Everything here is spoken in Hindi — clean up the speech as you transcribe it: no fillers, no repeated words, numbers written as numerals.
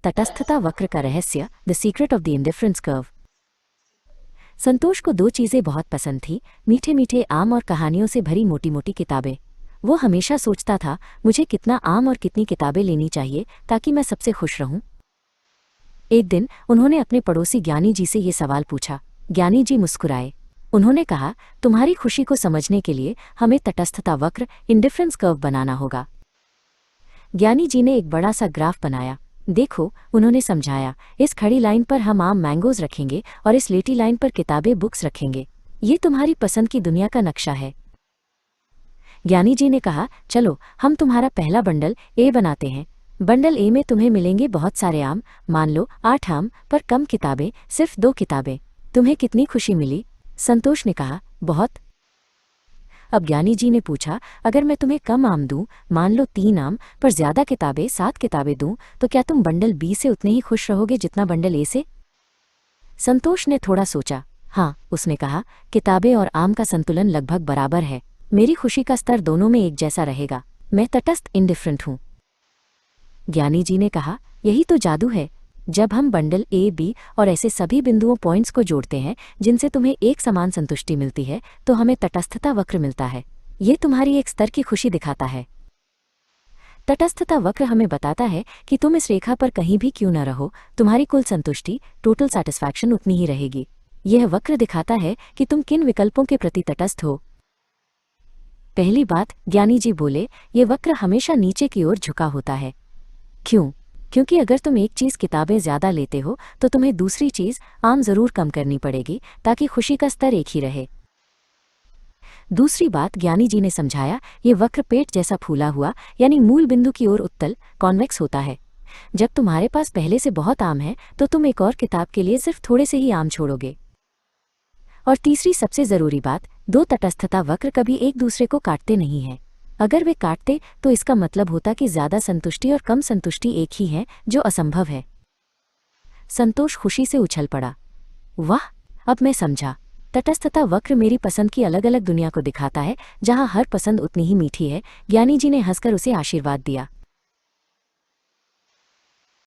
तटस्थता वक्र का रहस्य, the secret of the indifference curve. संतोष को दो चीज़ें बहुत पसंद थी, मीठे मीठे आम और कहानियों से भरी मोटी मोटी किताबें। वो हमेशा सोचता था, मुझे कितना आम और कितनी किताबें लेनी चाहिए ताकि मैं सबसे खुश रहूं। एक दिन उन्होंने अपने पड़ोसी ज्ञानी जी से ये सवाल पूछा। ज्ञानी जी मुस्कुराए। उन्होंने कहा, तुम्हारी खुशी को समझने के लिए हमें तटस्थता वक्र, इंडिफरेंस कर्व बनाना होगा। ज्ञानी जी ने एक बड़ा सा ग्राफ बनाया। देखो, उन्होंने समझाया, इस खड़ी लाइन पर हम आम मैंगोज रखेंगे और इस लेटी लाइन पर किताबें बुक्स रखेंगे। ये तुम्हारी पसंद की दुनिया का नक्शा है। ज्ञानी जी ने कहा, चलो हम तुम्हारा पहला बंडल ए बनाते हैं। बंडल ए में तुम्हें मिलेंगे बहुत सारे आम, मान लो 8 आम, पर कम किताबें, सिर्फ 2 किताबें। तुम्हें कितनी खुशी मिली? संतोष ने कहा, बहुत। अब ज्ञानी जी ने पूछा, अगर मैं तुम्हें कम आम दूं, मान लो 3 आम, पर ज्यादा किताबें 7 किताबें दूं, तो क्या तुम बंडल बी से उतने ही खुश रहोगे जितना बंडल ए से? संतोष ने थोड़ा सोचा। हाँ, उसने कहा, किताबें और आम का संतुलन लगभग बराबर है। मेरी खुशी का स्तर दोनों में एक जैसा रहेगा। मैं तटस्थ, इंडिफरेंट हूं। ज्ञानी जी ने कहा, यही तो जादू है। जब हम बंडल ए, बी और ऐसे सभी बिंदुओं पॉइंट्स को जोड़ते हैं जिनसे तुम्हें एक समान संतुष्टि मिलती है, तो हमें तटस्थता वक्र मिलता है। ये तुम्हारी एक स्तर की खुशी दिखाता है। तटस्थता वक्र हमें बताता है कि तुम इस रेखा पर कहीं भी क्यों न रहो, तुम्हारी कुल संतुष्टि, टोटल सैटिस्फैक्शन उतनी ही रहेगी। यह वक्र दिखाता है कि तुम किन विकल्पों के प्रति तटस्थ हो। पहली बात, ज्ञानी जी बोले, ये वक्र हमेशा नीचे की ओर झुका होता है। क्यों? क्योंकि अगर तुम एक चीज़ किताबें ज़्यादा लेते हो तो तुम्हें दूसरी चीज़ आम ज़रूर कम करनी पड़ेगी ताकि खुशी का स्तर एक ही रहे। दूसरी बात, ज्ञानी जी ने समझाया, ये वक्र पेट जैसा फूला हुआ, यानी मूल बिंदु की ओर उत्तल, कॉन्वेक्स होता है। जब तुम्हारे पास पहले से बहुत आम है तो तुम एक और किताब के लिए सिर्फ थोड़े से ही आम छोड़ोगे। और तीसरी सबसे ज़रूरी बात, दो तटस्थता वक्र कभी एक दूसरे को काटते नहीं हैं। अगर वे काटते तो इसका मतलब होता कि ज़्यादा संतुष्टि और कम संतुष्टि एक ही है, जो असंभव है। संतोष खुशी से उछल पड़ा। वाह, अब मैं समझा। तटस्थता वक्र मेरी पसंद की अलग अलग दुनिया को दिखाता है, जहां हर पसंद उतनी ही मीठी है। ज्ञानी जी ने हंसकर उसे आशीर्वाद दिया।